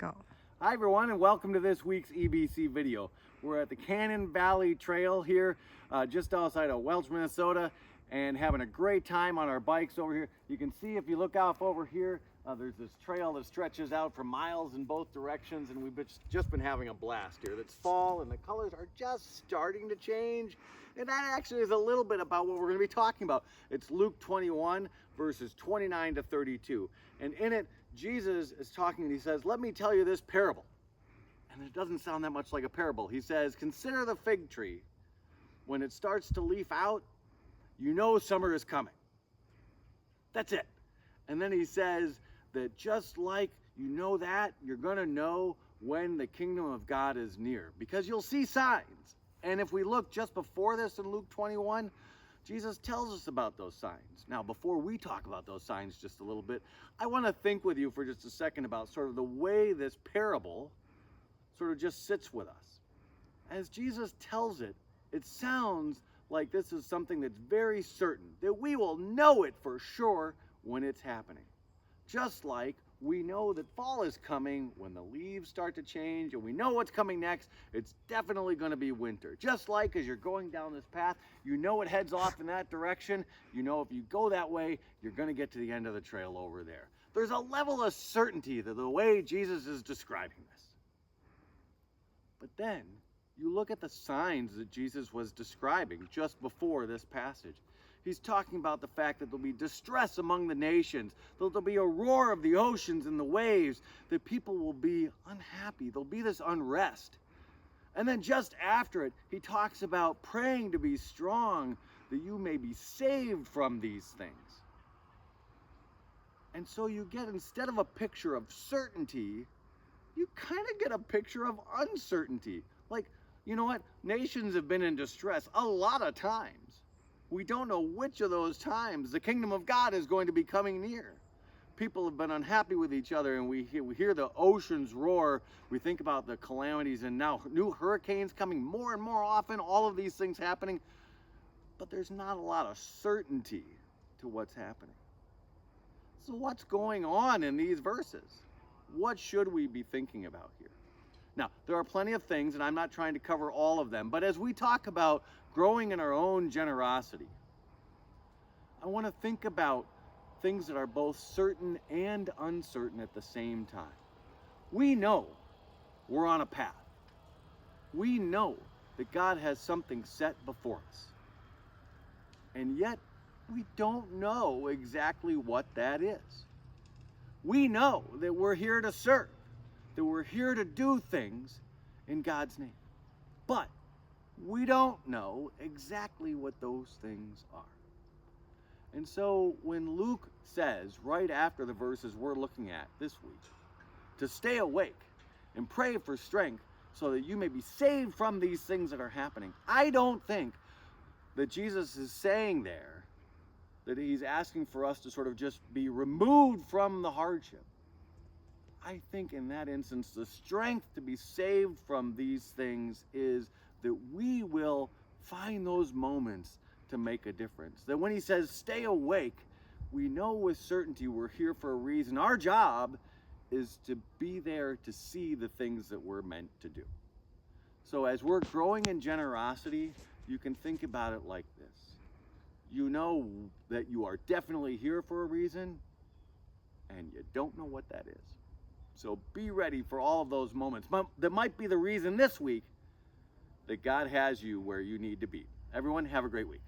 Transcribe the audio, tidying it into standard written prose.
go. Hi everyone, and welcome to this week's EBC video. We're at the Canon Valley Trail here, just outside of Welch, Minnesota, and having a great time on our bikes over here. You can see if you look off over here, there's this trail that stretches out for miles in both directions, and we've just been having a blast here. It's fall and the colors are just starting to change, and that actually is a little bit about what we're going to be talking about. It's Luke 21 verses 29 to 32, and in it Jesus is talking and he says, let me tell you this parable. And it doesn't sound that much like a parable. He says, consider the fig tree. When it starts to leaf out, you know summer is coming. That's it. And then he says that just like you know that, you're going to know when the kingdom of God is near, because you'll see signs. And if we look just before this in Luke 21, Jesus tells us about those signs. Now, before we talk about those signs just a little bit, I want to think with you for just a second about sort of the way this parable sort of just sits with us. As Jesus tells it, it sounds like this is something that's very certain, that we will know it for sure when it's happening. Just like we know that fall is coming when the leaves start to change, and we know what's coming next. It's definitely going to be winter. Just like as you're going down this path, you know it heads off in that direction. You know if you go that way, you're going to get to the end of the trail over there. There's a level of certainty to the way Jesus is describing this. But then you look at the signs that Jesus was describing just before this passage. He's talking about the fact that there'll be distress among the nations, that there'll be a roar of the oceans and the waves, that people will be unhappy. There'll be this unrest. And then just after it, he talks about praying to be strong, that you may be saved from these things. And so you get, instead of a picture of certainty, you kind of get a picture of uncertainty. Like, you know what? Nations have been in distress a lot of times. We don't know which of those times the kingdom of God is going to be coming near. People have been unhappy with each other, and we hear the oceans roar. We think about the calamities, and now new hurricanes coming more and more often, all of these things happening. But there's not a lot of certainty to what's happening. So what's going on in these verses? What should we be thinking about here? Now, there are plenty of things, and I'm not trying to cover all of them, but as we talk about growing in our own generosity, I want to think about things that are both certain and uncertain at the same time. We know we're on a path. We know that God has something set before us. And yet, we don't know exactly what that is. We know that we're here to serve, that we're here to do things in God's name. But we don't know exactly what those things are. And so when Luke says, right after the verses we're looking at this week, to stay awake and pray for strength so that you may be saved from these things that are happening, I don't think that Jesus is saying there that he's asking for us to sort of just be removed from the hardship. I think in that instance, the strength to be saved from these things is that we will find those moments to make a difference. That when he says, stay awake, we know with certainty we're here for a reason. Our job is to be there to see the things that we're meant to do. So as we're growing in generosity, you can think about it like this. You know that you are definitely here for a reason, and you don't know what that is. So be ready for all of those moments. That might be the reason this week that God has you where you need to be. Everyone, have a great week.